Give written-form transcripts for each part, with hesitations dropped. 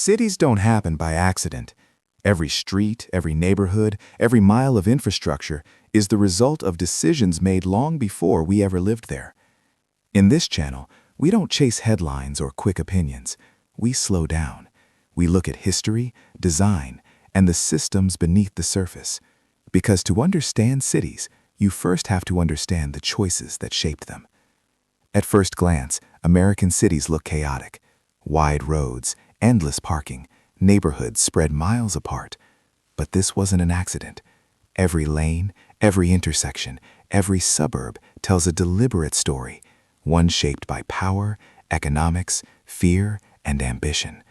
Cities don't happen by accident. Every street, every neighborhood, every mile of infrastructure is the result of decisions made long before we ever lived there. In this channel, we don't chase headlines or quick opinions. We slow down. We look at history, design, and the systems beneath the surface. Because to understand cities, you first have to understand the choices that shaped them. At first glance, American cities look chaotic. Wide roads, endless parking, neighborhoods spread miles apart. But this wasn't an accident. Every lane, every intersection, every suburb tells a deliberate story, one shaped by power, economics, fear, and ambition.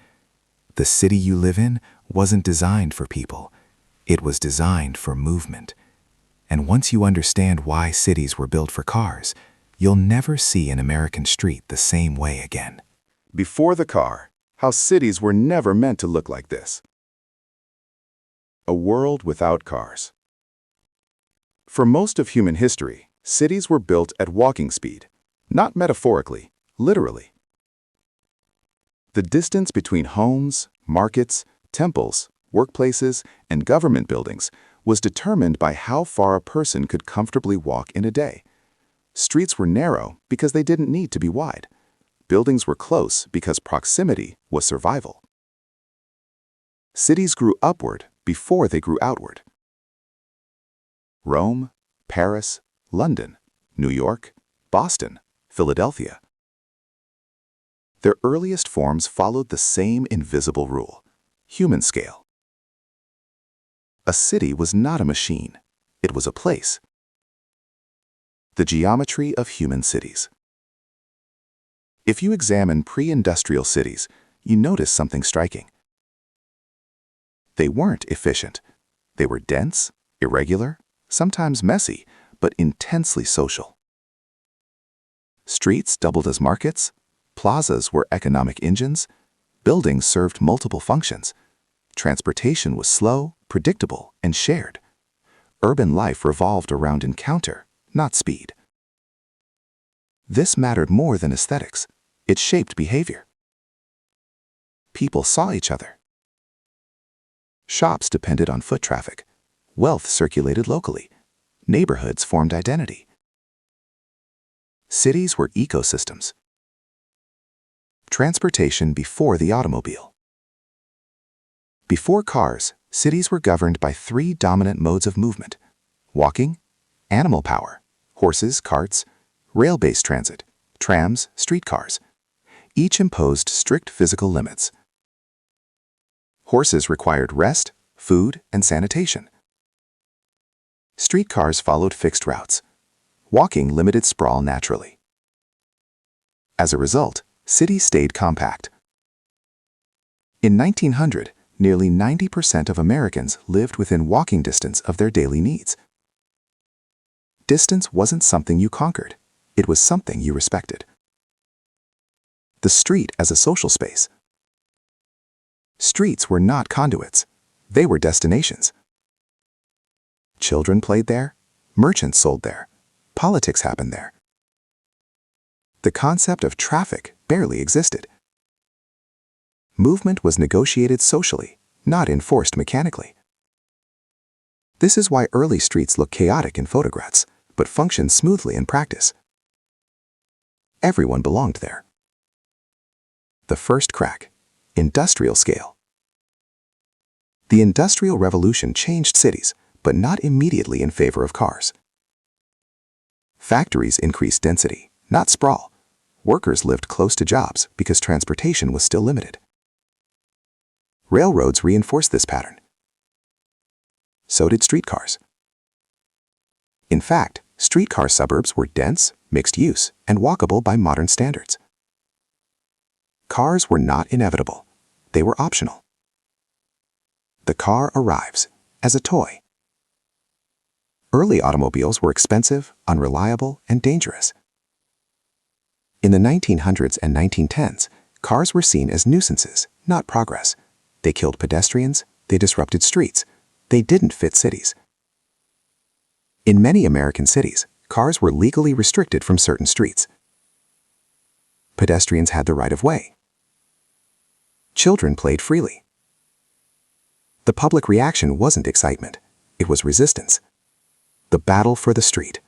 The city you live in wasn't designed for people. It was designed for movement. And once you understand why cities were built for cars, you'll never see an American street the same way again. Before the car, how cities were never meant to look like this. A world without cars. For most of human history, cities were built at walking speed, not metaphorically, literally. The distance between homes, markets, temples, workplaces, and government buildings was determined by how far a person could comfortably walk in a day. Streets were narrow because they didn't need to be wide. Buildings were close because proximity was survival. Cities grew upward before they grew outward. Rome, Paris, London, New York, Boston, Philadelphia. Their earliest forms followed the same invisible rule: human scale. A city was not a machine, it was a place. The geometry of human cities. If you examine pre-industrial cities, you notice something striking. They weren't efficient. They were dense, irregular, sometimes messy, but intensely social. Streets doubled as markets, plazas were economic engines, buildings served multiple functions. Transportation was slow, predictable, and shared. Urban life revolved around encounter, not speed. This mattered more than aesthetics. It shaped behavior. People saw each other. Shops depended on foot traffic. Wealth circulated locally. Neighborhoods formed identity. Cities were ecosystems. Transportation before the automobile. Before cars, cities were governed by three dominant modes of movement: walking, animal power, horses, carts, rail-based transit, trams, streetcars. Each imposed strict physical limits. Horses required rest, food, and sanitation. Streetcars followed fixed routes. Walking limited sprawl naturally. As a result, cities stayed compact. In 1900, nearly 90% of Americans lived within walking distance of their daily needs. Distance wasn't something you conquered. It was something you respected. The street as a social space. Streets were not conduits. They were destinations. Children played there. Merchants sold there. Politics happened there. The concept of traffic barely existed. Movement was negotiated socially, not enforced mechanically. This is why early streets look chaotic in photographs, but function smoothly in practice. Everyone belonged there. The first crack: industrial scale. The Industrial Revolution changed cities, but not immediately in favor of cars. Factories increased density, not sprawl. Workers lived close to jobs because transportation was still limited. Railroads reinforced this pattern. So did streetcars. In fact, streetcar suburbs were dense, mixed use, and walkable by modern standards. Cars were not inevitable. They were optional. The car arrives as a toy. Early automobiles were expensive, unreliable, and dangerous. In the 1900s and 1910s, cars were seen as nuisances, not progress. They killed pedestrians, they disrupted streets, they didn't fit cities. In many American cities, cars were legally restricted from certain streets. Pedestrians had the right of way. Children played freely. The public reaction wasn't excitement. It was resistance. The battle for the street.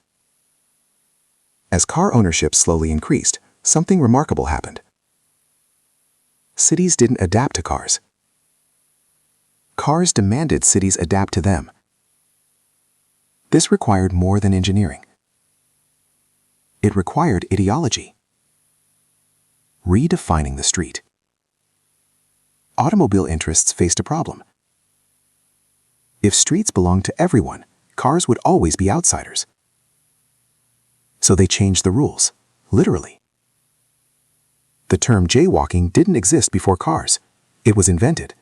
As car ownership slowly increased, something remarkable happened. Cities didn't adapt to cars. Cars demanded cities adapt to them. This required more than engineering. It required ideology. Redefining the street. Automobile interests faced a problem. If streets belonged to everyone, cars would always be outsiders. So they changed the rules, literally. The term jaywalking didn't exist before cars. It was invented.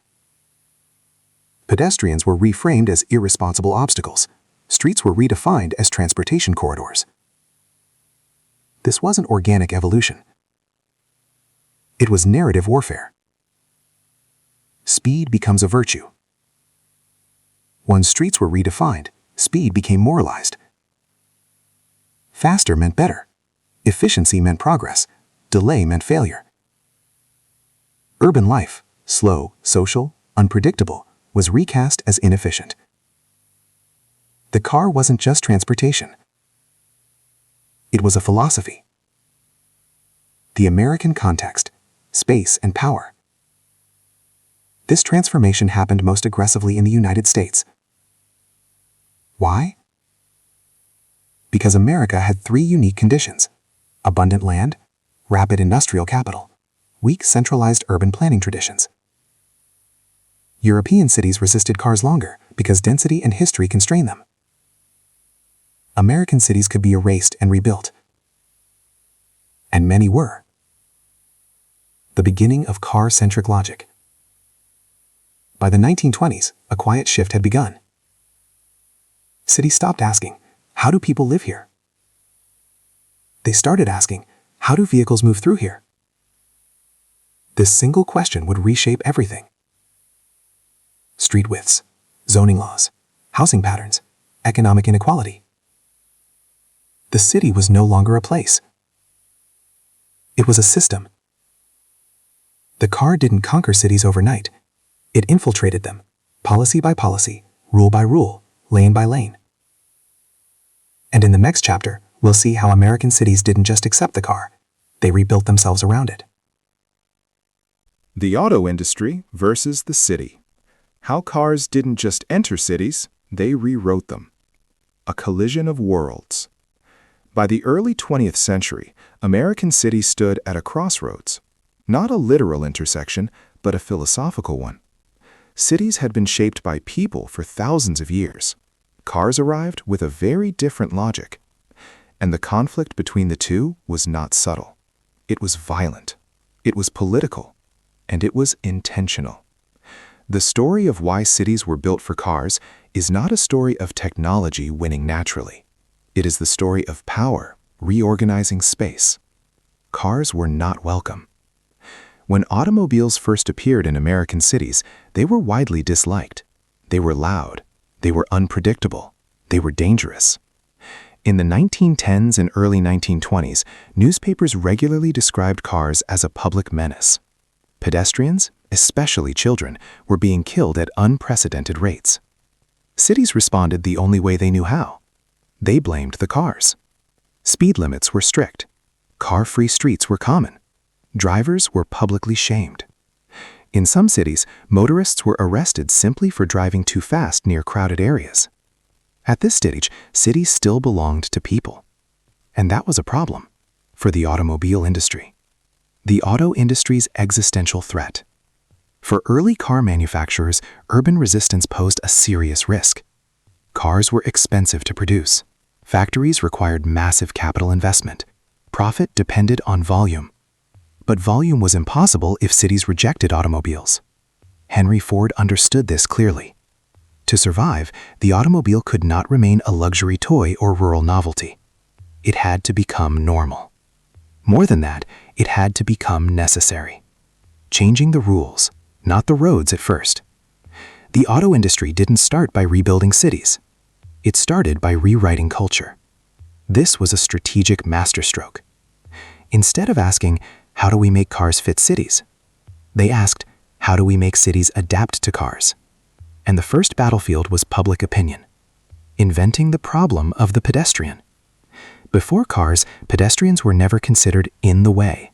Pedestrians were reframed as irresponsible obstacles. Streets were redefined as transportation corridors. This wasn't organic evolution. It was narrative warfare. Speed becomes a virtue. Once streets were redefined, speed became moralized. Faster meant better. Efficiency meant progress. Delay meant failure. Urban life, slow, social, unpredictable, was recast as inefficient. The car wasn't just transportation. It was a philosophy. The American context, space and power. This transformation happened most aggressively in the United States. Why? Because America had three unique conditions: abundant land, rapid industrial capital, weak centralized urban planning traditions. European cities resisted cars longer because density and history constrained them. American cities could be erased and rebuilt. And many were. The beginning of car-centric logic. By the 1920s, a quiet shift had begun. Cities stopped asking, how do people live here? They started asking, how do vehicles move through here? This single question would reshape everything. Street widths, zoning laws, housing patterns, economic inequality. The city was no longer a place. It was a system. The car didn't conquer cities overnight. It infiltrated them, policy by policy, rule by rule, lane by lane. And in the next chapter, we'll see how American cities didn't just accept the car, they rebuilt themselves around it. The auto industry versus the city. How cars didn't just enter cities, they rewrote them. A collision of worlds. By the early 20th century, American cities stood at a crossroads. Not a literal intersection, but a philosophical one. Cities had been shaped by people for thousands of years. Cars arrived with a very different logic. And the conflict between the two was not subtle. It was violent. It was political. And it was intentional. The story of why cities were built for cars is not a story of technology winning naturally. It is the story of power reorganizing space. Cars were not welcome. When automobiles first appeared in American cities, they were widely disliked. They were loud. They were unpredictable. They were dangerous. In the 1910s and early 1920s, newspapers regularly described cars as a public menace. Pedestrians, especially children, were being killed at unprecedented rates. Cities responded the only way they knew how. They blamed the cars. Speed limits were strict. Car-free streets were common. Drivers were publicly shamed. In some cities, motorists were arrested simply for driving too fast near crowded areas. At this stage, cities still belonged to people. And that was a problem for the automobile industry. The auto industry's existential threat. For early car manufacturers, urban resistance posed a serious risk. Cars were expensive to produce. Factories required massive capital investment. Profit depended on volume. But volume was impossible if cities rejected automobiles. Henry Ford understood this clearly. To survive, the automobile could not remain a luxury toy or rural novelty. It had to become normal. More than that, it had to become necessary. Changing the rules, not the roads at first. The auto industry didn't start by rebuilding cities. It started by rewriting culture. This was a strategic masterstroke. Instead of asking, how do we make cars fit cities? They asked, How do we make cities adapt to cars? And the first battlefield was public opinion. Inventing the problem of the pedestrian. Before cars, pedestrians were never considered in the way.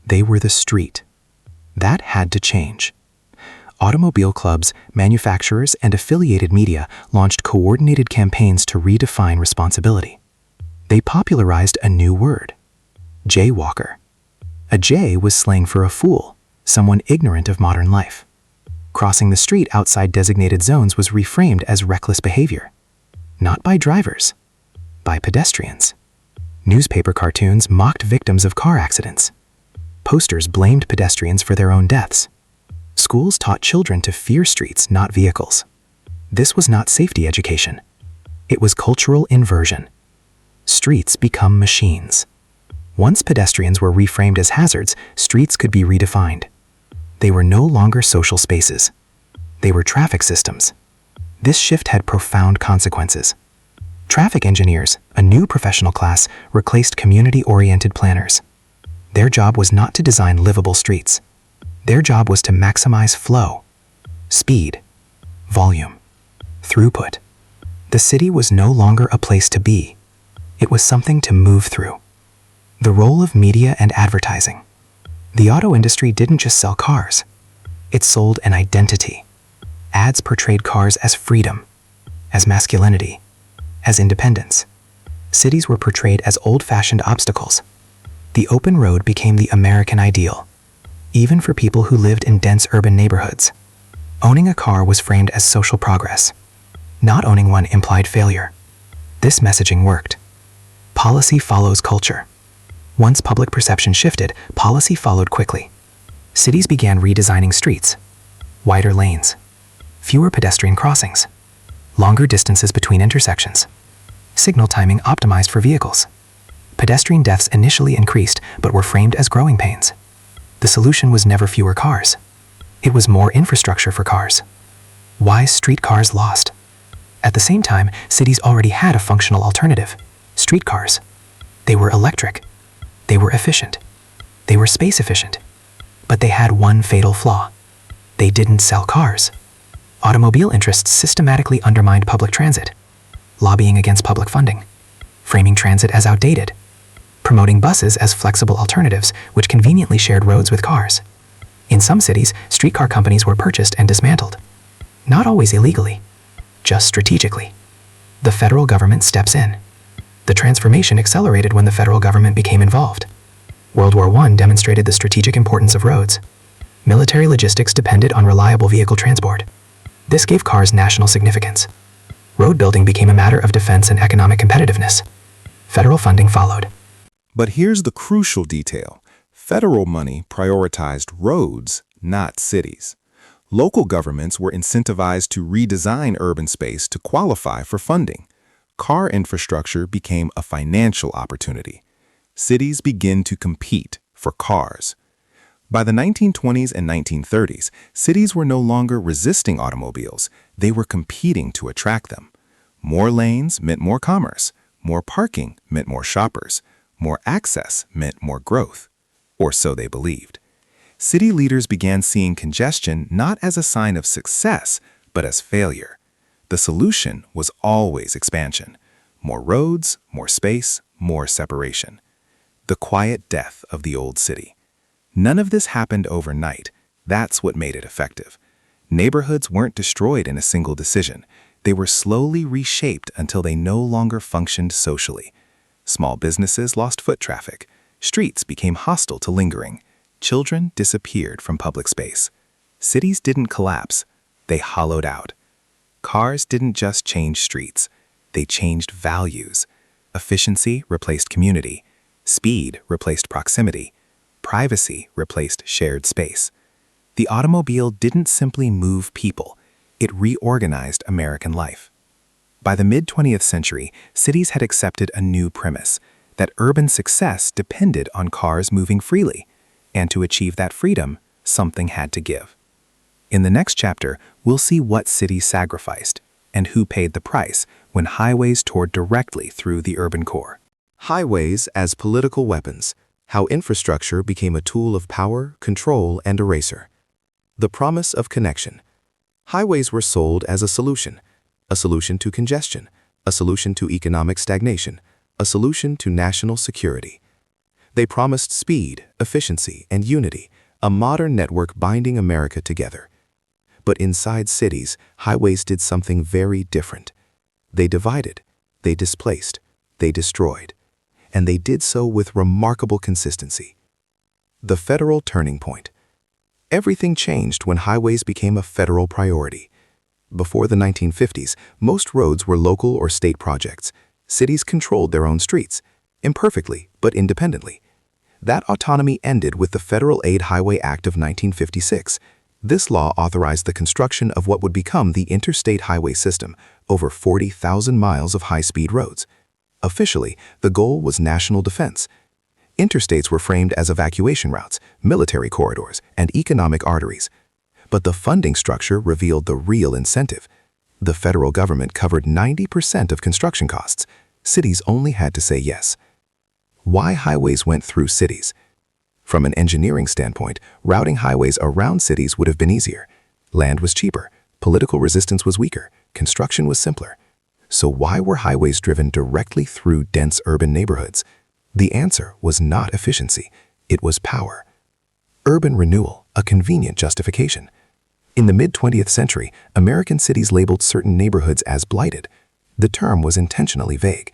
They were the street. That had to change. Automobile clubs, manufacturers, and affiliated media launched coordinated campaigns to redefine responsibility. They popularized a new word: jaywalker. A jay was slang for a fool, someone ignorant of modern life. Crossing the street outside designated zones was reframed as reckless behavior. Not by drivers, by pedestrians. Newspaper cartoons mocked victims of car accidents. Posters blamed pedestrians for their own deaths. Schools taught children to fear streets, not vehicles. This was not safety education. It was cultural inversion. Streets become machines. Once pedestrians were reframed as hazards, streets could be redefined. They were no longer social spaces. They were traffic systems. This shift had profound consequences. Traffic engineers, a new professional class, replaced community-oriented planners. Their job was not to design livable streets. Their job was to maximize flow, speed, volume, throughput. The city was no longer a place to be. It was something to move through. The role of media and advertising. The auto industry didn't just sell cars. It sold an identity. Ads portrayed cars as freedom, as masculinity, as independence. Cities were portrayed as old-fashioned obstacles. The open road became the American ideal, even for people who lived in dense urban neighborhoods. Owning a car was framed as social progress. Not owning one implied failure. This messaging worked. Policy follows culture. Once public perception shifted, policy followed quickly. Cities began redesigning streets. Wider lanes. Fewer pedestrian crossings. Longer distances between intersections. Signal timing optimized for vehicles. Pedestrian deaths initially increased, but were framed as growing pains. The solution was never fewer cars. It was more infrastructure for cars. Why streetcars lost? At the same time, cities already had a functional alternative: streetcars. They were electric. They were efficient. They were space efficient. But they had one fatal flaw. They didn't sell cars. Automobile interests systematically undermined public transit, lobbying against public funding, framing transit as outdated, promoting buses as flexible alternatives which conveniently shared roads with cars. In some cities, streetcar companies were purchased and dismantled. Not always illegally, just strategically. The federal government steps in. The transformation accelerated when the federal government became involved. World War I demonstrated the strategic importance of roads. Military logistics depended on reliable vehicle transport. This gave cars national significance. Road building became a matter of defense and economic competitiveness. Federal funding followed. But here's the crucial detail. Federal money prioritized roads, not cities. Local governments were incentivized to redesign urban space to qualify for funding. Car infrastructure became a financial opportunity. Cities begin to compete for cars. By the 1920s and 1930s, cities were no longer resisting automobiles. They were competing to attract them. More lanes meant more commerce. More parking meant more shoppers. More access meant more growth. Or so they believed. City leaders began seeing congestion not as a sign of success, but as failure. The solution was always expansion. More roads, more space, more separation. The quiet death of the old city. None of this happened overnight. That's what made it effective. Neighborhoods weren't destroyed in a single decision. They were slowly reshaped until they no longer functioned socially. Small businesses lost foot traffic. Streets became hostile to lingering. Children disappeared from public space. Cities didn't collapse. They hollowed out. Cars didn't just change streets. They changed values. Efficiency replaced community. Speed replaced proximity. Privacy replaced shared space. The automobile didn't simply move people. It reorganized American life. By the mid-20th century, cities had accepted a new premise, that urban success depended on cars moving freely, and to achieve that freedom, something had to give. In the next chapter, we'll see what cities sacrificed and who paid the price when highways tore directly through the urban core. Highways as political weapons. How infrastructure became a tool of power, control, and erasure. The promise of connection. Highways were sold as a solution to congestion, a solution to economic stagnation, a solution to national security. They promised speed, efficiency, and unity, a modern network binding America together. But inside cities, highways did something very different. They divided, they displaced, they destroyed, and they did so with remarkable consistency. The federal turning point. Everything changed when highways became a federal priority. Before the 1950s, most roads were local or state projects. Cities controlled their own streets, imperfectly but independently. That autonomy ended with the Federal Aid Highway Act of 1956. This law authorized the construction of what would become the interstate highway system, over 40,000 miles of high-speed roads. Officially, the goal was national defense. Interstates were framed as evacuation routes, military corridors, and economic arteries. But the funding structure revealed the real incentive. The federal government covered 90% of construction costs. Cities only had to say yes. Why highways went through cities? From an engineering standpoint, routing highways around cities would have been easier. Land was cheaper, political resistance was weaker, construction was simpler. So why were highways driven directly through dense urban neighborhoods? The answer was not efficiency, it was power. Urban renewal, a convenient justification. In the mid-20th century, American cities labeled certain neighborhoods as blighted. The term was intentionally vague.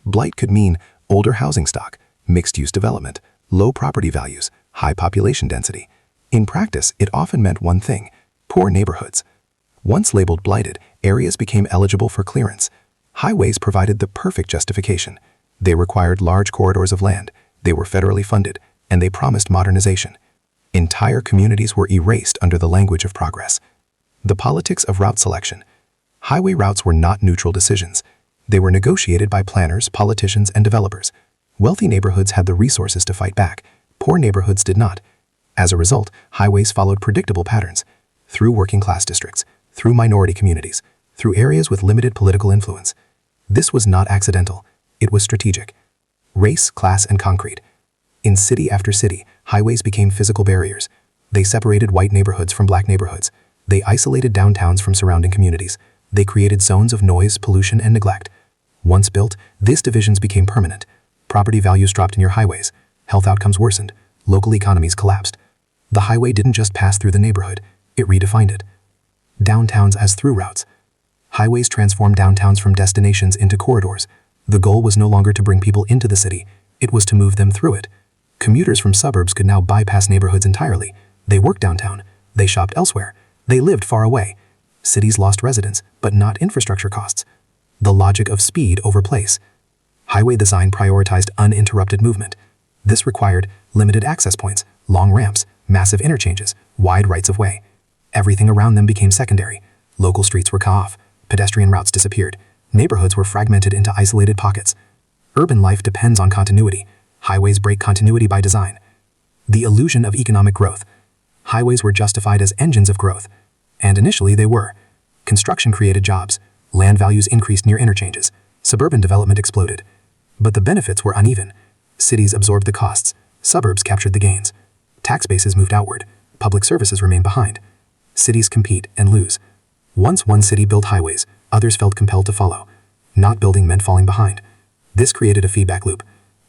Blight could mean older housing stock, mixed-use development, low property values, high population density. In practice, it often meant one thing: poor neighborhoods. Once labeled blighted, areas became eligible for clearance. Highways provided the perfect justification. They required large corridors of land, they were federally funded, and they promised modernization. Entire communities were erased under the language of progress. The politics of route selection. Highway routes were not neutral decisions. They were negotiated by planners, politicians, and developers. Wealthy neighborhoods had the resources to fight back. Poor neighborhoods did not. As a result, highways followed predictable patterns. Through working-class districts, through minority communities, through areas with limited political influence. This was not accidental. It was strategic. Race, class, and concrete. In city after city, highways became physical barriers. They separated white neighborhoods from black neighborhoods. They isolated downtowns from surrounding communities. They created zones of noise, pollution, and neglect. Once built, these divisions became permanent. Property values dropped near highways. Health outcomes worsened. Local economies collapsed. The highway didn't just pass through the neighborhood, it redefined it. Downtowns as through routes. Highways transformed downtowns from destinations into corridors. The goal was no longer to bring people into the city, it was to move them through it. Commuters from suburbs could now bypass neighborhoods entirely. They worked downtown, they shopped elsewhere, they lived far away. Cities lost residents, but not infrastructure costs. The logic of speed over place. Highway design prioritized uninterrupted movement. This required limited access points, long ramps, massive interchanges, wide rights of way. Everything around them became secondary. Local streets were cut off, pedestrian routes disappeared, neighborhoods were fragmented into isolated pockets. Urban life depends on continuity. Highways break continuity by design. The illusion of economic growth. Highways were justified as engines of growth. And initially they were. Construction created jobs. Land values increased near interchanges. Suburban development exploded. But the benefits were uneven. Cities absorbed the costs. Suburbs captured the gains. Tax bases moved outward. Public services remained behind. Cities compete and lose. Once one city built highways, others felt compelled to follow. Not building meant falling behind. This created a feedback loop.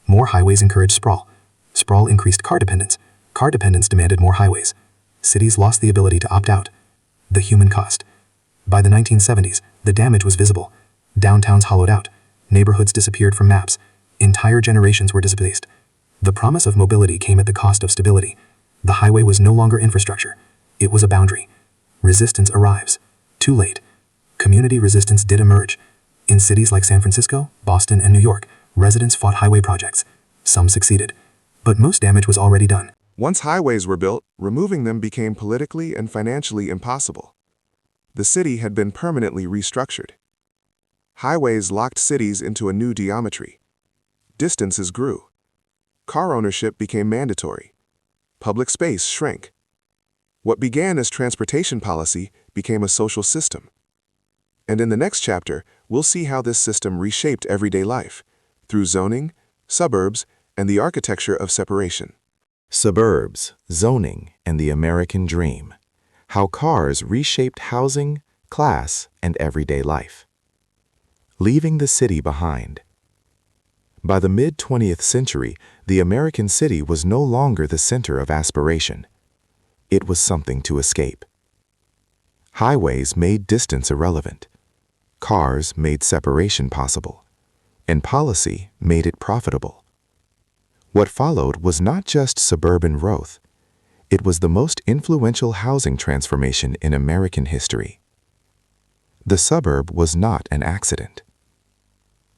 More highways encouraged sprawl. Sprawl increased car dependence. Car dependence demanded more highways. Cities lost the ability to opt out. The human cost. By the 1970s, the damage was visible. Downtowns hollowed out. Neighborhoods disappeared from maps. Entire generations were displaced. The promise of mobility came at the cost of stability. The highway was no longer infrastructure. It was a boundary. Resistance arrives. Too late. Community resistance did emerge. In cities like San Francisco, Boston, and New York, residents fought highway projects. Some succeeded. But most damage was already done. Once highways were built, removing them became politically and financially impossible. The city had been permanently restructured. Highways locked cities into a new geometry. Distances grew. Car ownership became mandatory. Public space shrank. What began as transportation policy became a social system. And in the next chapter, we'll see how this system reshaped everyday life through zoning, suburbs, and the architecture of separation. Suburbs, zoning, and the American dream. how cars reshaped housing, class, and everyday life. Leaving the city behind. By the mid-20th century, the American city was no longer the center of aspiration. It was something to escape. Highways made distance irrelevant. Cars made separation possible. And policy made it profitable. What followed was not just suburban growth. It was the most influential housing transformation in American history. The suburb was not an accident.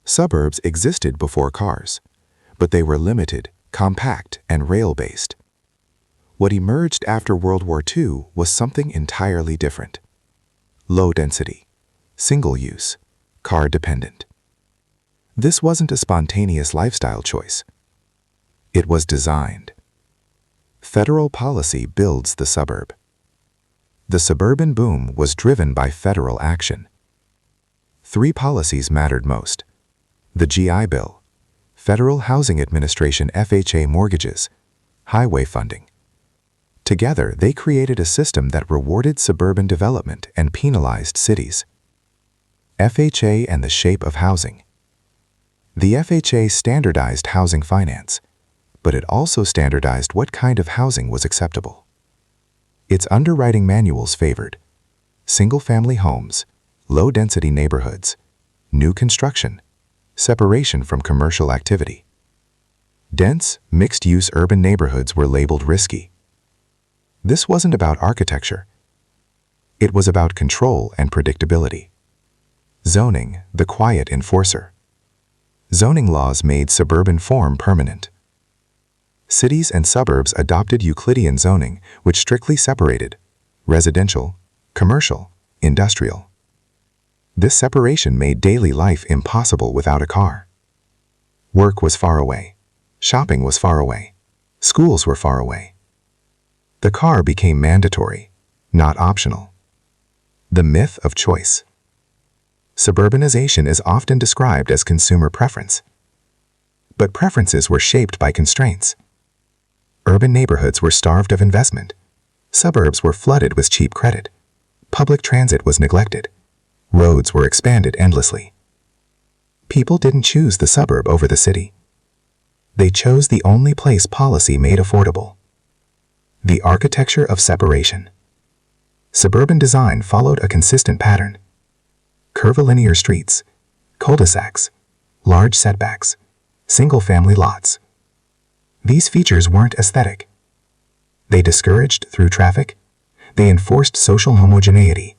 Suburbs existed before cars, but they were limited, compact, and rail-based. What emerged after World War II was something entirely different. Low density, single-use, car-dependent. This wasn't a spontaneous lifestyle choice. It was designed. Federal policy builds the suburb. The suburban boom was driven by federal action. 3 policies mattered most: the GI Bill, Federal Housing Administration FHA mortgages, highway funding. Together, they created a system that rewarded suburban development and penalized cities. FHA and the shape of housing. The FHA standardized housing finance, but it also standardized what kind of housing was acceptable. Its underwriting manuals favored single-family homes, low-density neighborhoods, new construction, separation from commercial activity. Dense, mixed-use urban neighborhoods were labeled risky. This wasn't about architecture. It was about control and predictability. Zoning, the quiet enforcer. Zoning laws made suburban form permanent. Cities and suburbs adopted Euclidean zoning, which strictly separated residential, commercial, industrial. This separation made daily life impossible without a car. Work was far away. Shopping was far away. Schools were far away. The car became mandatory, not optional. The myth of choice. Suburbanization is often described as consumer preference. But preferences were shaped by constraints. Urban neighborhoods were starved of investment. Suburbs were flooded with cheap credit. Public transit was neglected. Roads were expanded endlessly. People didn't choose the suburb over the city. They chose the only place policy made affordable. The architecture of separation. Suburban design followed a consistent pattern. Curvilinear streets, cul-de-sacs, large setbacks, single-family lots. These features weren't aesthetic. They discouraged through traffic. They enforced social homogeneity.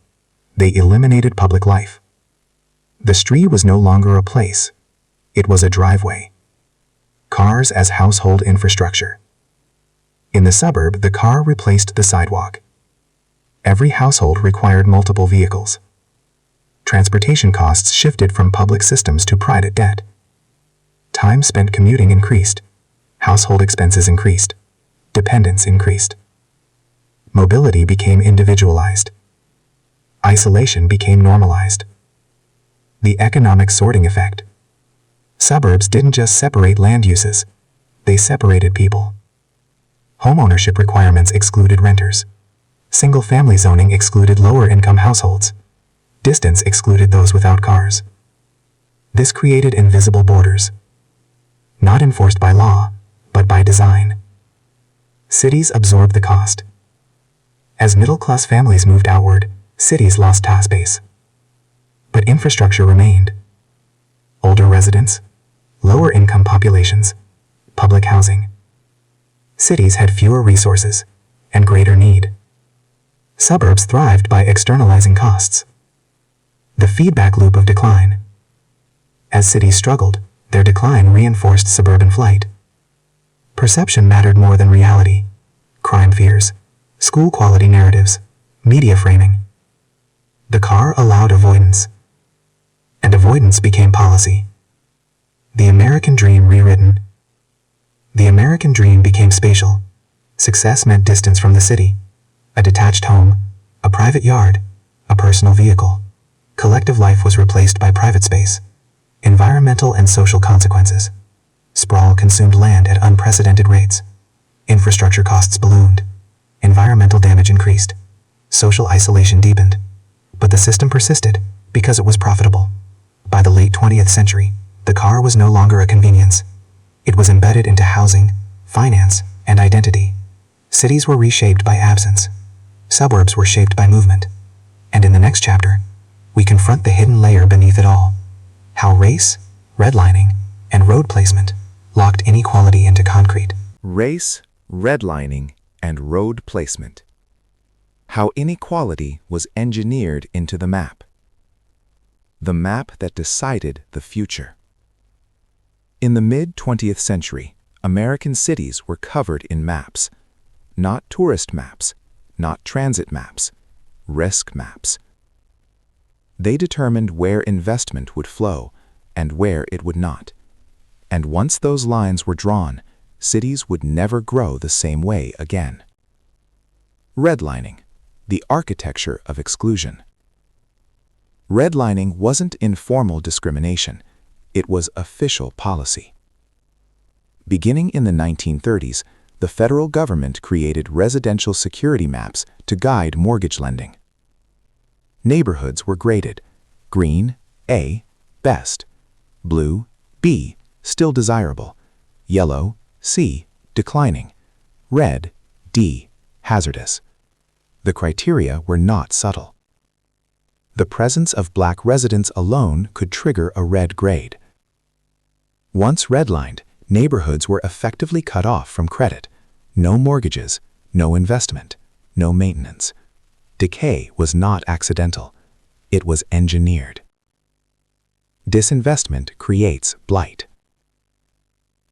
They eliminated public life. The street was no longer a place. It was a driveway. Cars as household infrastructure. In the suburb, the car replaced the sidewalk. Every household required multiple vehicles. Transportation costs shifted from public systems to private debt. Time spent commuting increased. Household expenses increased. Dependence increased. Mobility became individualized. Isolation became normalized. The economic sorting effect. Suburbs didn't just separate land uses. They separated people. Homeownership requirements excluded renters. Single-family zoning excluded lower-income households. Distance excluded those without cars. This created invisible borders. Not enforced by law, but by design. Cities absorbed the cost. As middle-class families moved outward, cities lost tax base. But infrastructure remained. Older residents, lower-income populations, public housing. Cities had fewer resources and greater need. Suburbs thrived by externalizing costs. The feedback loop of decline. As cities struggled, their decline reinforced suburban flight. Perception mattered more than reality. Crime fears, school quality narratives, media framing. The car allowed avoidance. And avoidance became policy. The American dream rewritten. The American dream became spatial. Success meant distance from the city. A detached home, a private yard, a personal vehicle. Collective life was replaced by private space. Environmental and social consequences. Sprawl consumed land at unprecedented rates. Infrastructure costs ballooned. Environmental damage increased. Social isolation deepened. But the system persisted because it was profitable. By the late 20th century, the car was no longer a convenience. It was embedded into housing, finance, and identity. Cities were reshaped by absence. Suburbs were shaped by movement. And in the next chapter, we confront the hidden layer beneath it all. How race, redlining, and road placement locked inequality into concrete. Race, redlining, and road placement. How inequality was engineered into the map. The map that decided the future. In the mid-20th century, American cities were covered in maps. Not tourist maps, not transit maps, risk maps. They determined where investment would flow and where it would not. And once those lines were drawn, cities would never grow the same way again. Redlining, the architecture of exclusion. Redlining wasn't informal discrimination, it was official policy. Beginning in the 1930s, the federal government created residential security maps to guide mortgage lending. Neighborhoods were graded: green, A, best; blue, B, still desirable; yellow, C, declining; red, D, hazardous. The criteria were not subtle. The presence of black residents alone could trigger a red grade. Once redlined, neighborhoods were effectively cut off from credit. No mortgages, no investment, no maintenance. Decay was not accidental. It was engineered. Disinvestment creates blight.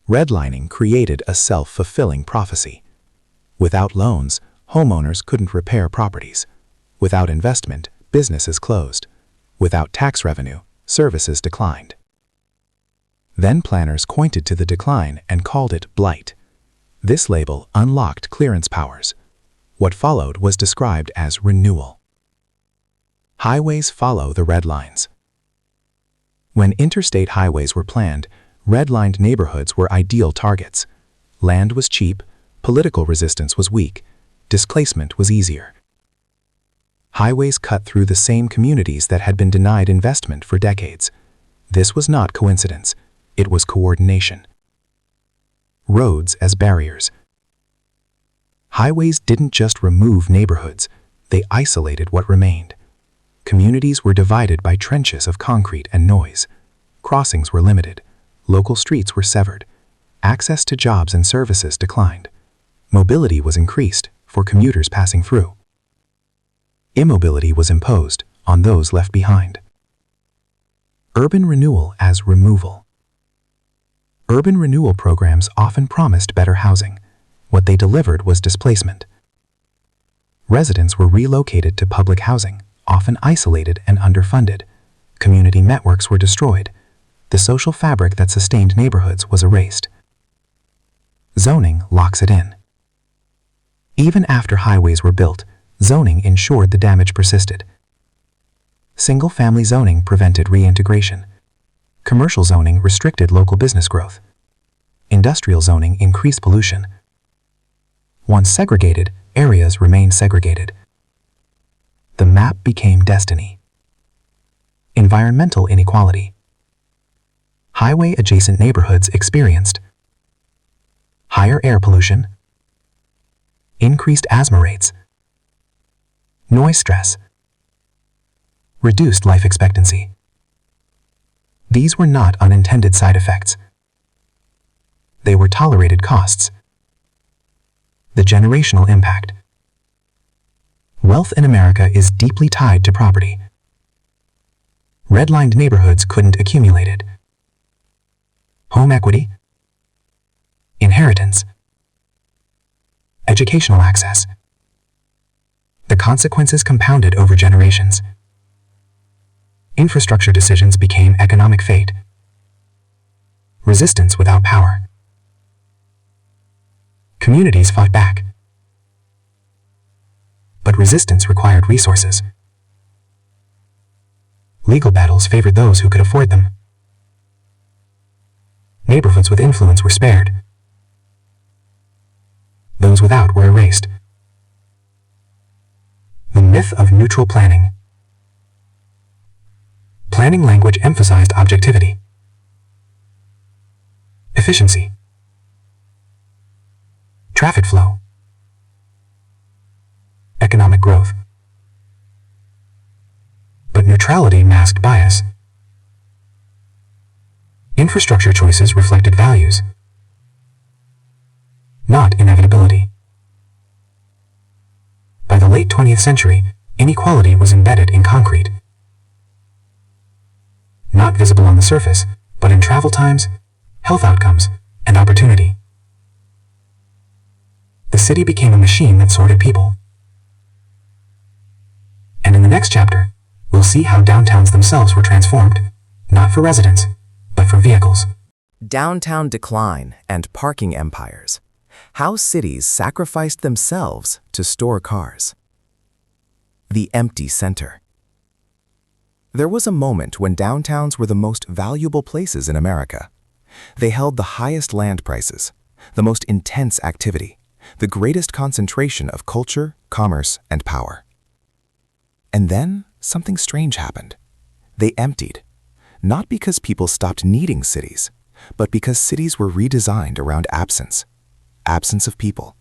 Redlining created a self-fulfilling prophecy. Without loans, homeowners couldn't repair properties. Without investment, businesses closed. Without tax revenue, services declined. Then planners pointed to the decline and called it blight. This label unlocked clearance powers. What followed was described as renewal. Highways follow the red lines. When interstate highways were planned, redlined neighborhoods were ideal targets. Land was cheap, political resistance was weak, displacement was easier. Highways cut through the same communities that had been denied investment for decades. This was not coincidence, it was coordination. Roads as barriers. Highways didn't just remove neighborhoods, they isolated what remained. Communities were divided by trenches of concrete and noise. Crossings were limited. Local streets were severed. Access to jobs and services declined. Mobility was increased for commuters passing through. Immobility was imposed on those left behind. Urban renewal as removal. Urban renewal programs often promised better housing. What they delivered was displacement. Residents were relocated to public housing, often isolated and underfunded. Community networks were destroyed. The social fabric that sustained neighborhoods was erased. Zoning locks it in. Even after highways were built, zoning ensured the damage persisted. Single-family zoning prevented reintegration. Commercial zoning restricted local business growth. Industrial zoning increased pollution. Once segregated, areas remained segregated. The map became destiny. Environmental inequality. Highway-adjacent neighborhoods experienced higher air pollution, increased asthma rates, noise stress, reduced life expectancy. These were not unintended side effects. They were tolerated costs. The generational impact. Wealth in America is deeply tied to property. Redlined neighborhoods couldn't accumulate it. Home equity, inheritance, educational access. The consequences compounded over generations. Infrastructure decisions became economic fate. Resistance without power. Communities fought back. But resistance required resources. Legal battles favored those who could afford them. Neighborhoods with influence were spared. Those without were erased. The myth of neutral planning. Planning language emphasized objectivity, efficiency, traffic flow, economic growth. But neutrality masked bias. Infrastructure choices reflected values, not inevitability. By the late 20th century, inequality was embedded in concrete. Not visible on the surface, but in travel times, health outcomes, and opportunity. The city became a machine that sorted people. And in the next chapter, we'll see how downtowns themselves were transformed, not for residents, but for vehicles. Downtown decline and parking empires. How cities sacrificed themselves to store cars. The empty center. There was a moment when downtowns were the most valuable places in America. They held the highest land prices, the most intense activity, the greatest concentration of culture, commerce, and power. And then something strange happened. They emptied, not because people stopped needing cities, but because cities were redesigned around absence of people,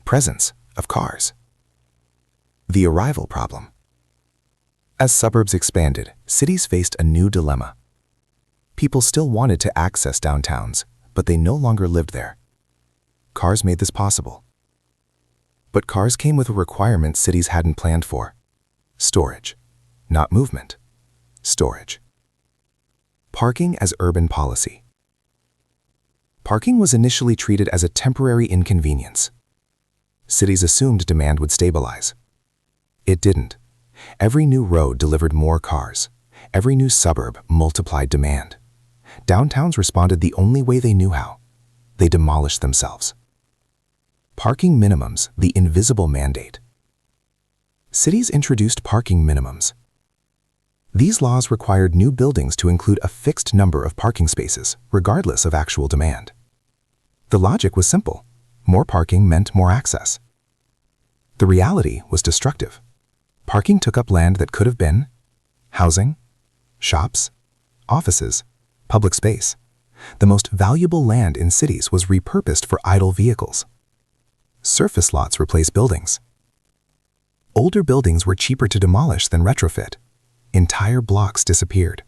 presence of cars. The arrival problem. As suburbs expanded, cities faced a new dilemma. People still wanted to access downtowns, but they no longer lived there. Cars made this possible. But cars came with a requirement cities hadn't planned for. Storage. Not movement. Storage. Parking as urban policy. Parking was initially treated as a temporary inconvenience. Cities assumed demand would stabilize. It didn't. Every new road delivered more cars. Every new suburb multiplied demand. Downtowns responded the only way they knew how. They demolished themselves. Parking minimums, the invisible mandate. Cities introduced parking minimums. These laws required new buildings to include a fixed number of parking spaces, regardless of actual demand. The logic was simple. More parking meant more access. The reality was destructive. Parking took up land that could have been housing, shops, offices, public space. The most valuable land in cities was repurposed for idle vehicles. Surface lots replaced buildings. Older buildings were cheaper to demolish than retrofit. Entire blocks disappeared.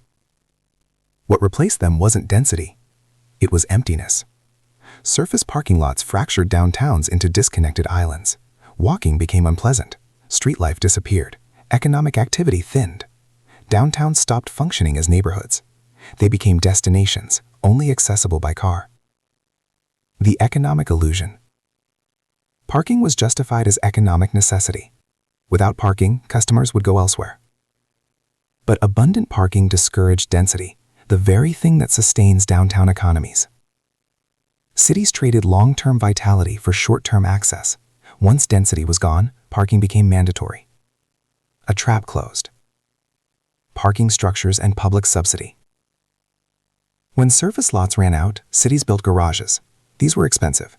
What replaced them wasn't density. It was emptiness. Surface parking lots fractured downtowns into disconnected islands. Walking became unpleasant. Street life disappeared. Economic activity thinned. Downtowns stopped functioning as neighborhoods. They became destinations, only accessible by car. The economic illusion. Parking was justified as economic necessity. Without parking, customers would go elsewhere. But abundant parking discouraged density, the very thing that sustains downtown economies. Cities traded long-term vitality for short-term access. Once density was gone, parking became mandatory. A trap closed. Parking structures and public subsidy. When surface lots ran out, cities built garages. These were expensive.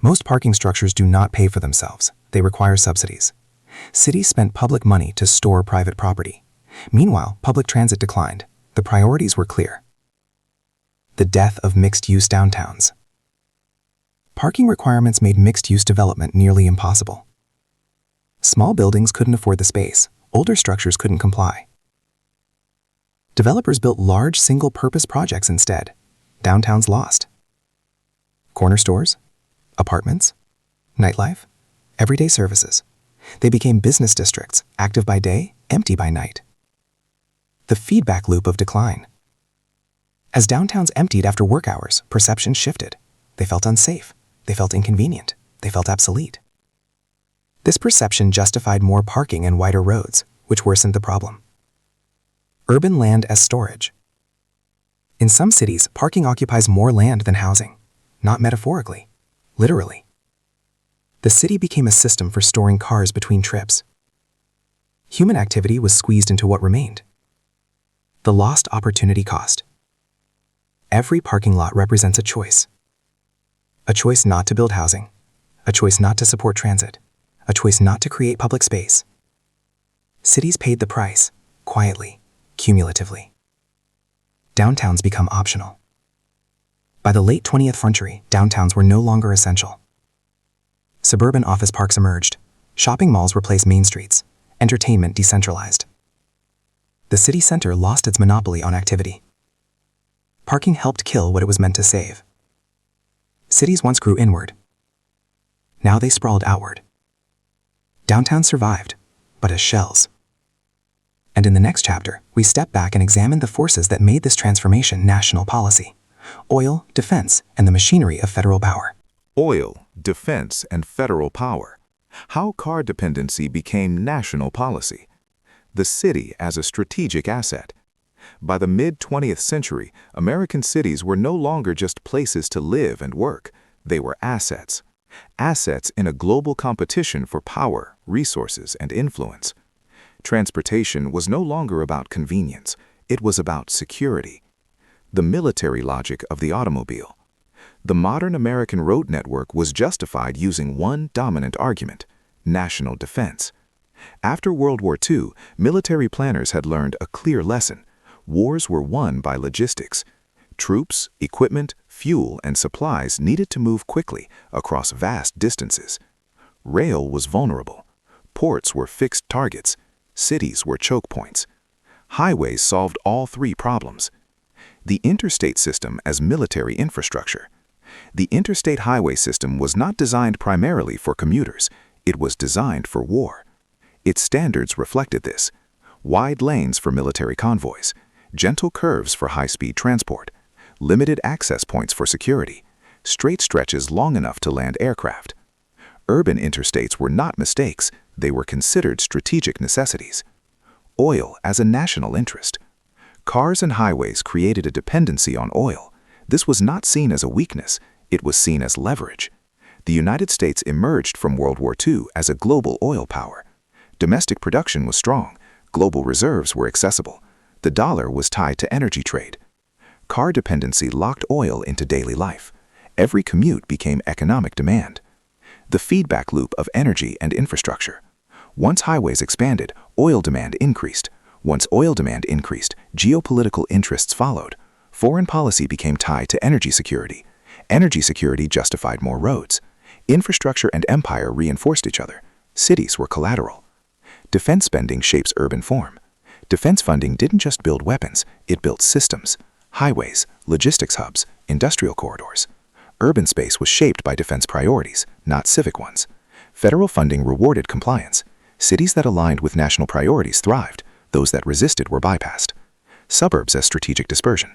Most parking structures do not pay for themselves. They require subsidies. Cities spent public money to store private property. Meanwhile, public transit declined. The priorities were clear. The death of mixed-use downtowns. Parking requirements made mixed-use development nearly impossible. Small buildings couldn't afford the space. Older structures couldn't comply. Developers built large single-purpose projects instead. Downtowns lost. Corner stores, apartments, nightlife, everyday services. They became business districts, active by day, empty by night. The feedback loop of decline. As downtowns emptied after work hours, perceptions shifted. They felt unsafe. They felt inconvenient. They felt obsolete. This perception justified more parking and wider roads, which worsened the problem. Urban land as storage. In some cities, parking occupies more land than housing. Not metaphorically, literally. The city became a system for storing cars between trips. Human activity was squeezed into what remained. The lost opportunity cost. Every parking lot represents a choice. A choice not to build housing. A choice not to support transit. A choice not to create public space. Cities paid the price, quietly, cumulatively. Downtowns become optional. By the late 20th century, downtowns were no longer essential. Suburban office parks emerged. Shopping malls replaced main streets. Entertainment decentralized. The city center lost its monopoly on activity. Parking helped kill what it was meant to save. Cities once grew inward. Now they sprawled outward. Downtowns survived, but as shells. And in the next chapter, we step back and examine the forces that made this transformation national policy: oil, defense, and the machinery of federal power. Oil, defense, and federal power. How car dependency became national policy. The city as a strategic asset. By the mid-20th century, American cities were no longer just places to live and work. They were assets. Assets in a global competition for power, resources, and influence. Transportation was no longer about convenience. It was about security. The military logic of the automobile. The modern American road network was justified using one dominant argument: national defense. After World War II, military planners had learned a clear lesson. Wars were won by logistics. Troops, equipment, fuel, and supplies needed to move quickly across vast distances. Rail was vulnerable. Ports were fixed targets. Cities were choke points. Highways solved all three problems. The interstate system as military infrastructure. The interstate highway system was not designed primarily for commuters. It was designed for war. Its standards reflected this: wide lanes for military convoys, gentle curves for high-speed transport, limited access points for security, straight stretches long enough to land aircraft. Urban interstates were not mistakes. They were considered strategic necessities. Oil as a national interest. Cars and highways created a dependency on oil. This was not seen as a weakness. It was seen as leverage. The United States emerged from World War II as a global oil power. Domestic production was strong. Global reserves were accessible. The dollar was tied to energy trade. Car dependency locked oil into daily life. Every commute became economic demand. The feedback loop of energy and infrastructure. Once highways expanded, oil demand increased. Once oil demand increased, geopolitical interests followed. Foreign policy became tied to energy security. Energy security justified more roads. Infrastructure and empire reinforced each other. Cities were collateral. Defense spending shapes urban form. Defense funding didn't just build weapons, it built systems. Highways, logistics hubs, industrial corridors. Urban space was shaped by defense priorities, not civic ones. Federal funding rewarded compliance. Cities that aligned with national priorities thrived. Those that resisted were bypassed. Suburbs as strategic dispersion.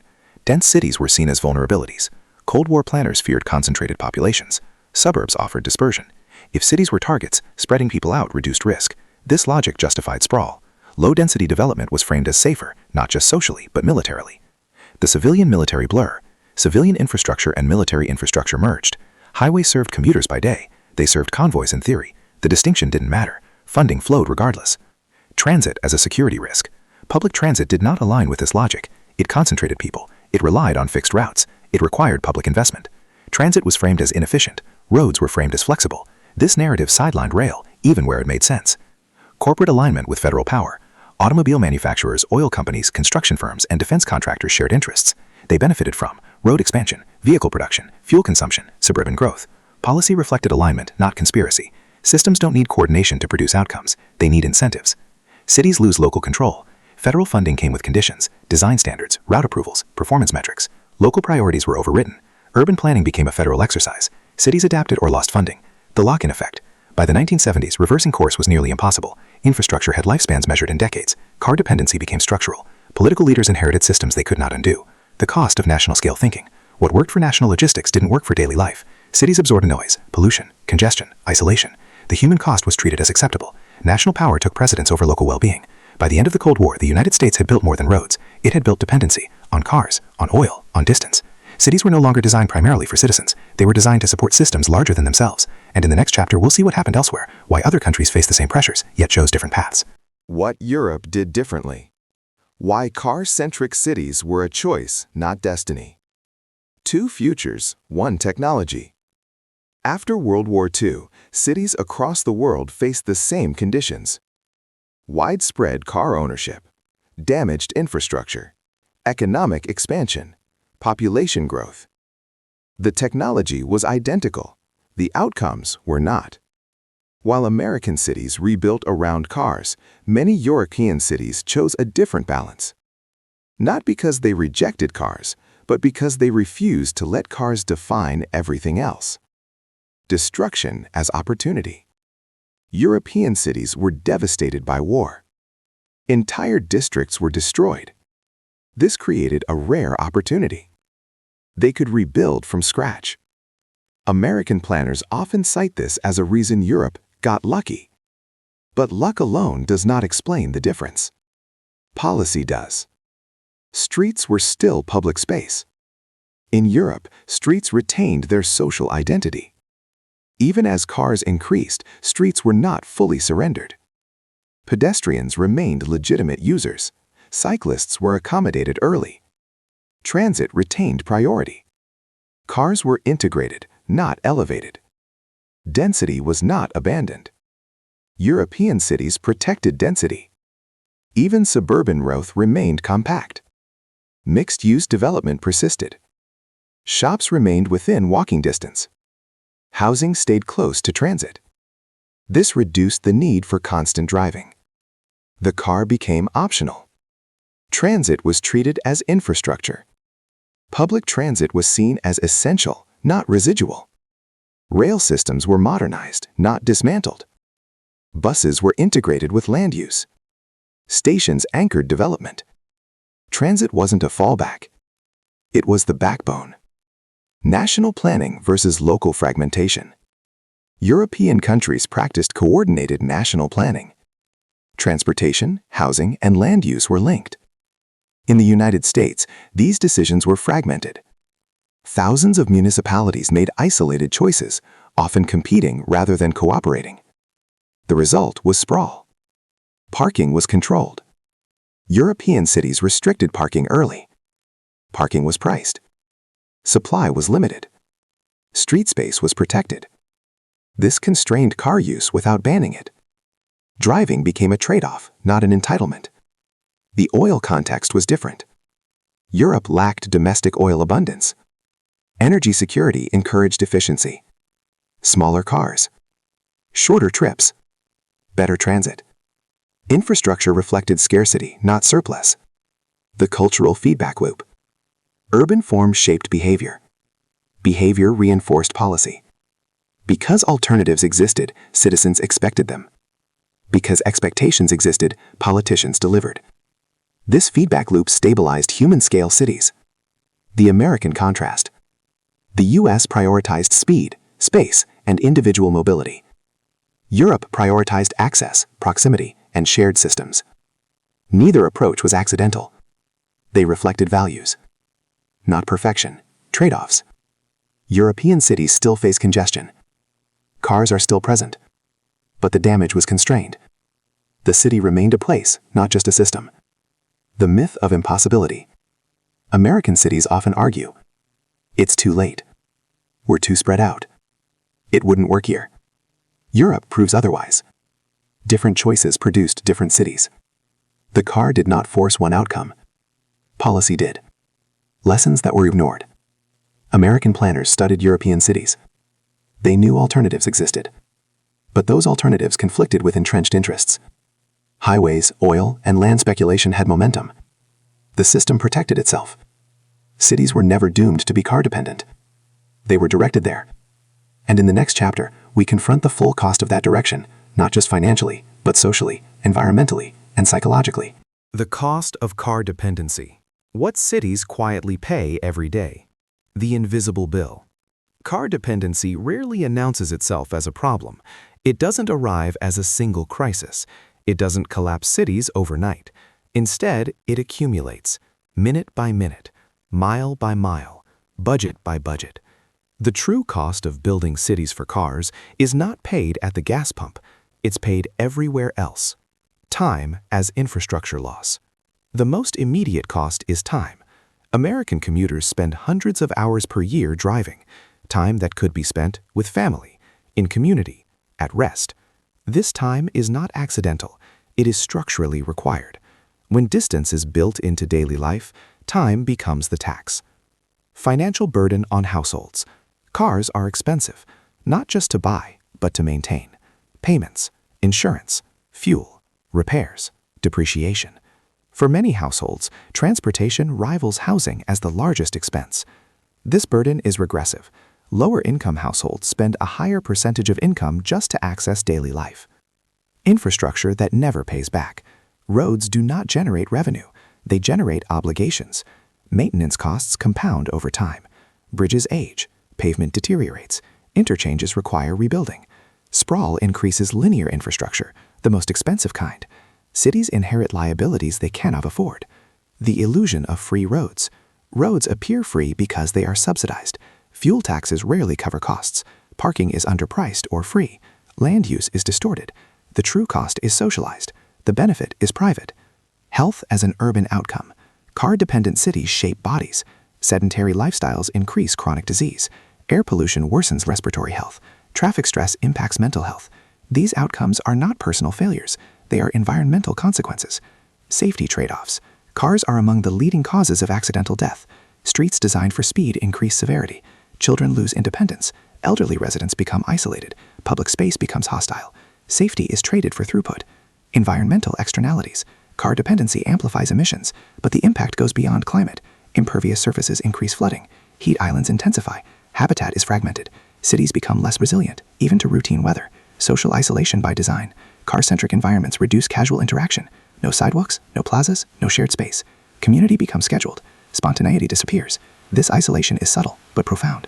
Dense cities were seen as vulnerabilities. Cold War planners feared concentrated populations. Suburbs offered dispersion. If cities were targets, spreading people out reduced risk. This logic justified sprawl. Low-density development was framed as safer, not just socially, but militarily. The civilian-military blur. Civilian infrastructure and military infrastructure merged. Highways served commuters by day. They served convoys in theory. The distinction didn't matter. Funding flowed regardless. Transit as a security risk. Public transit did not align with this logic. It concentrated people. It relied on fixed routes. It required public investment. Transit was framed as inefficient. Roads were framed as flexible. This narrative sidelined rail, even where it made sense. Corporate alignment with federal power. Automobile manufacturers, oil companies, construction firms, and defense contractors shared interests. They benefited from road expansion, vehicle production, fuel consumption, suburban growth. Policy reflected alignment, not conspiracy. Systems don't need coordination to produce outcomes. They need incentives. Cities lose local control. Federal funding came with conditions, design standards, route approvals, performance metrics. Local priorities were overridden. Urban planning became a federal exercise. Cities adapted or lost funding. The lock-in effect. By the 1970s, reversing course was nearly impossible. Infrastructure had lifespans measured in decades. Car dependency became structural. Political leaders inherited systems they could not undo. The cost of national-scale thinking. What worked for national logistics didn't work for daily life. Cities absorbed noise, pollution, congestion, isolation. The human cost was treated as acceptable. National power took precedence over local well-being. By the end of the Cold War, the United States had built more than roads. It had built dependency on cars, on oil, on distance. Cities were no longer designed primarily for citizens. They were designed to support systems larger than themselves. And in the next chapter, we'll see what happened elsewhere, why other countries faced the same pressures, yet chose different paths. What Europe did differently. Why car-centric cities were a choice, not destiny. Two futures, one technology. After World War II, cities across the world faced the same conditions. widespread car ownership, damaged infrastructure, economic expansion, population growth. The technology was identical. The outcomes were not. While American cities rebuilt around cars, many European cities chose a different balance. Not because they rejected cars, but because they refused to let cars define everything else. Destruction as opportunity. European cities were devastated by war. Entire districts were destroyed. This created a rare opportunity. They could rebuild from scratch. American planners often cite this as a reason Europe got lucky. But luck alone does not explain the difference. Policy does. Streets were still public space. In Europe, streets retained their social identity. Even as cars increased, streets were not fully surrendered. Pedestrians remained legitimate users. Cyclists were accommodated early. Transit retained priority. Cars were integrated, not elevated. Density was not abandoned. European cities protected density. Even suburban growth remained compact. Mixed-use development persisted. Shops remained within walking distance. Housing stayed close to transit. This reduced the need for constant driving. The car became optional. Transit was treated as infrastructure. Public transit was seen as essential, not residual. Rail systems were modernized, not dismantled. Buses were integrated with land use. Stations anchored development. Transit wasn't a fallback. It was the backbone. National planning versus local fragmentation. European countries practiced coordinated national planning. Transportation, housing, and land use were linked. In the United States, these decisions were fragmented. Thousands of municipalities made isolated choices, often competing rather than cooperating. The result was sprawl. Parking was controlled. European cities restricted parking early. Parking was priced. Supply was limited. Street space was protected. This constrained car use without banning it. Driving became a trade-off, not an entitlement. The oil context was different. Europe lacked domestic oil abundance. Energy security encouraged efficiency. Smaller cars. Shorter trips. Better transit. Infrastructure reflected scarcity, not surplus. The cultural feedback loop. Urban forms shaped behavior. Behavior reinforced policy. Because alternatives existed, citizens expected them. Because expectations existed, politicians delivered. This feedback loop stabilized human-scale cities. The American contrast. The U.S. prioritized speed, space, and individual mobility. Europe prioritized access, proximity, and shared systems. Neither approach was accidental. They reflected values. Not perfection, trade-offs. European cities still face congestion. Cars are still present. But the damage was constrained. The city remained a place, not just a system. The myth of impossibility. American cities often argue, it's too late. We're too spread out. It wouldn't work here. Europe proves otherwise. Different choices produced different cities. The car did not force one outcome. Policy did. Lessons that were ignored. American planners studied European cities. They knew alternatives existed. But those alternatives conflicted with entrenched interests. Highways, oil, and land speculation had momentum. The system protected itself. Cities were never doomed to be car-dependent. They were directed there. And in the next chapter, we confront the full cost of that direction, not just financially, but socially, environmentally, and psychologically. The cost of car dependency. What cities quietly pay every day. The invisible bill. Car dependency rarely announces itself as a problem. It doesn't arrive as a single crisis. It doesn't collapse cities overnight. Instead, it accumulates, minute by minute, mile by mile, budget by budget. The true cost of building cities for cars is not paid at the gas pump. It's paid everywhere else. Time as infrastructure loss. The most immediate cost is time. American commuters spend hundreds of hours per year driving, time that could be spent with family, in community, at rest. This time is not accidental. It is structurally required. When distance is built into daily life, time becomes the tax. Financial burden on households. Cars are expensive, not just to buy, but to maintain. Payments, insurance, fuel, repairs, depreciation. For many households, transportation rivals housing as the largest expense. This burden is regressive. Lower-income households spend a higher percentage of income just to access daily life. Infrastructure that never pays back. Roads do not generate revenue. They generate obligations. Maintenance costs compound over time. Bridges age. Pavement deteriorates. Interchanges require rebuilding. Sprawl increases linear infrastructure, the most expensive kind. Cities inherit liabilities they cannot afford. The illusion of free roads. Roads appear free because they are subsidized. Fuel taxes rarely cover costs. Parking is underpriced or free. Land use is distorted. The true cost is socialized. The benefit is private. Health as an urban outcome. Car-dependent cities shape bodies. Sedentary lifestyles increase chronic disease. Air pollution worsens respiratory health. Traffic stress impacts mental health. These outcomes are not personal failures. They are environmental consequences. Safety trade-offs. Cars are among the leading causes of accidental death. Streets designed for speed increase severity. Children lose independence. Elderly residents become isolated. Public space becomes hostile. Safety is traded for throughput. Environmental externalities. Car dependency amplifies emissions, but the impact goes beyond climate. Impervious surfaces increase flooding. Heat islands intensify. Habitat is fragmented. Cities become less resilient, even to routine weather. Social isolation by design. Car-centric environments reduce casual interaction. No sidewalks, no plazas, no shared space. Community becomes scheduled. Spontaneity disappears. This isolation is subtle, but profound.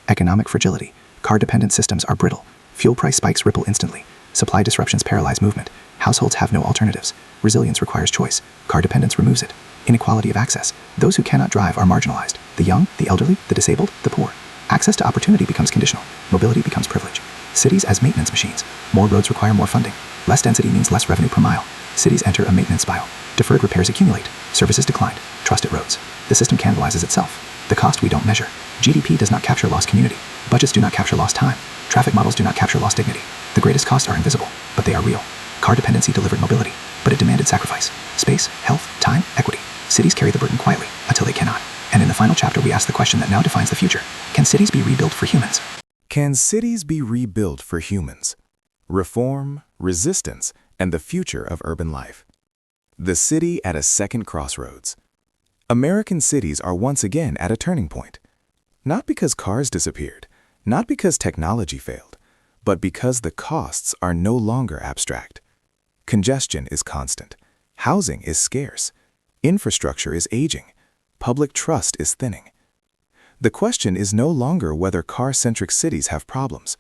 Economic fragility. Car-dependent systems are brittle. Fuel price spikes ripple instantly. Supply disruptions paralyze movement. Households have no alternatives. Resilience requires choice. Car dependence removes it. Inequality of access. Those who cannot drive are marginalized. The young, the elderly, the disabled, the poor. Access to opportunity becomes conditional. Mobility becomes privilege. Cities as maintenance machines. More roads require more funding. Less density means less revenue per mile. Cities enter a maintenance spiral. Deferred repairs accumulate. Services decline. Trust erodes. The system cannibalizes itself. The cost we don't measure. GDP does not capture lost community. Budgets do not capture lost time. Traffic models do not capture lost dignity. The greatest costs are invisible, but they are real. Car dependency delivered mobility, but it demanded sacrifice. Space, health, time, equity. Cities carry the burden quietly until they cannot. And in the final chapter, we ask the question that now defines the future. Can cities be rebuilt for humans? Can cities be rebuilt for humans? Reform, resistance, and the future of urban life. The city at a second crossroads. American cities are once again at a turning point. Not because cars disappeared, not because technology failed, but because the costs are no longer abstract. Congestion is constant. Housing is scarce. Infrastructure is aging. Public trust is thinning. The question is no longer whether car-centric cities have problems.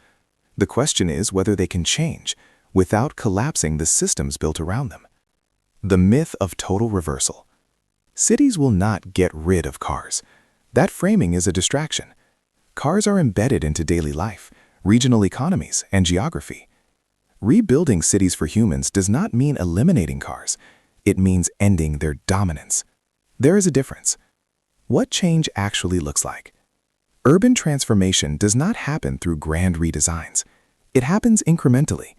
The question is whether they can change without collapsing the systems built around them. The myth of total reversal. Cities will not get rid of cars. That framing is a distraction. Cars are embedded into daily life, regional economies, and geography. Rebuilding cities for humans does not mean eliminating cars. It means ending their dominance. There is a difference. What change actually looks like. Urban transformation does not happen through grand redesigns. It happens incrementally,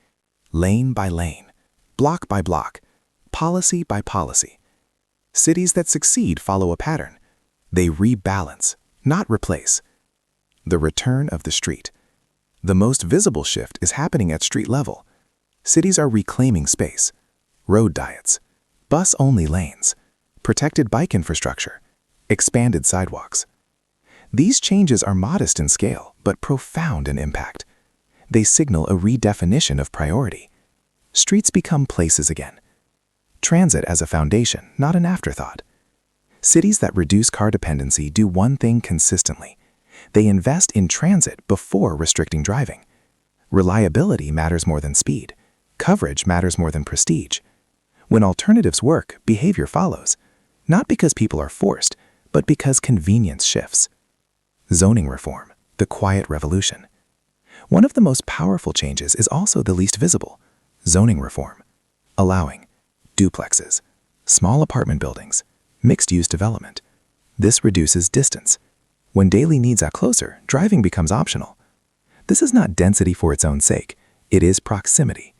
lane by lane, block by block, policy by policy. Cities that succeed follow a pattern. They rebalance, not replace. The return of the street. The most visible shift is happening at street level. Cities are reclaiming space. Road diets, bus-only lanes, protected bike infrastructure, expanded sidewalks. These changes are modest in scale, but profound in impact. They signal a redefinition of priority. Streets become places again. Transit as a foundation, not an afterthought. Cities that reduce car dependency do one thing consistently. They invest in transit before restricting driving. Reliability matters more than speed. Coverage matters more than prestige. When alternatives work, behavior follows. Not because people are forced, but because convenience shifts. Zoning reform, the quiet revolution. One of the most powerful changes is also the least visible. Zoning reform, allowing duplexes, small apartment buildings, mixed-use development. This reduces distance. When daily needs are closer, driving becomes optional. This is not density for its own sake. It is proximity.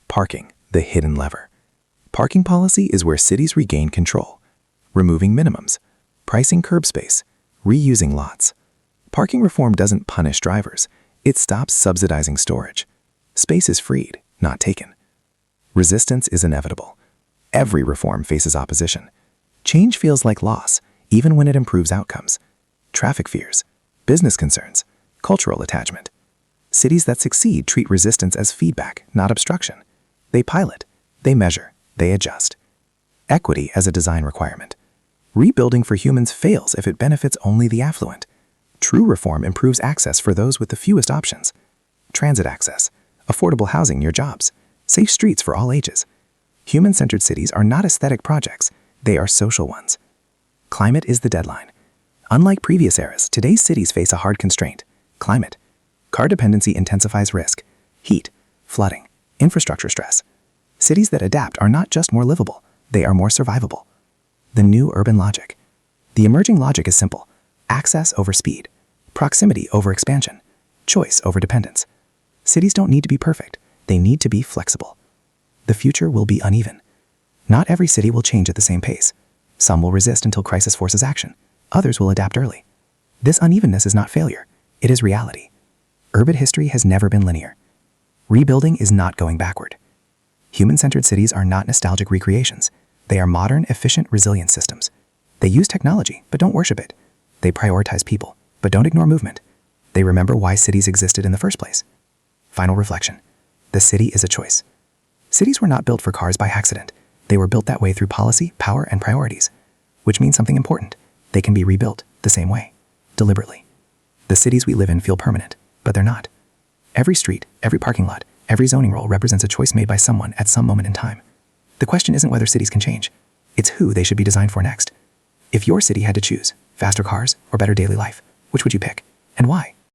Parking, the hidden lever. Parking policy is where cities regain control, removing minimums, pricing curb space, reusing lots. Parking reform doesn't punish drivers. It stops subsidizing storage. Space is freed, not taken. Resistance is inevitable. Every reform faces opposition. Change feels like loss, even when it improves outcomes. Traffic fears, business concerns, cultural attachment. Cities that succeed treat resistance as feedback, not obstruction. They pilot, they measure, they adjust. Equity as a design requirement. Rebuilding for humans fails if it benefits only the affluent. True reform improves access for those with the fewest options. Transit access, affordable housing near jobs, safe streets for all ages. Human-centered cities are not aesthetic projects, they are social ones. Climate is the deadline. Unlike previous eras, today's cities face a hard constraint: climate. Car dependency intensifies risk: heat, flooding, infrastructure stress. Cities that adapt are not just more livable, they are more survivable. The new urban logic. The emerging logic is simple: access over speed, proximity over expansion, choice over dependence. Cities don't need to be perfect, they need to be flexible. The future will be uneven. Not every city will change at the same pace. Some will resist until crisis forces action. Others will adapt early. This unevenness is not failure, it is reality. Urban history has never been linear. Rebuilding is not going backward. Human-centered cities are not nostalgic recreations. They are modern, efficient, resilient systems. They use technology, but don't worship it. They prioritize people, but don't ignore movement. They remember why cities existed in the first place. Final reflection. The city is a choice. Cities were not built for cars by accident. They were built that way through policy, power, and priorities. Which means something important. They can be rebuilt the same way, deliberately. The cities we live in feel permanent, but they're not. Every street, every parking lot, every zoning rule represents a choice made by someone at some moment in time. The question isn't whether cities can change. It's who they should be designed for next. If your city had to choose faster cars or better daily life, which would you pick, and why?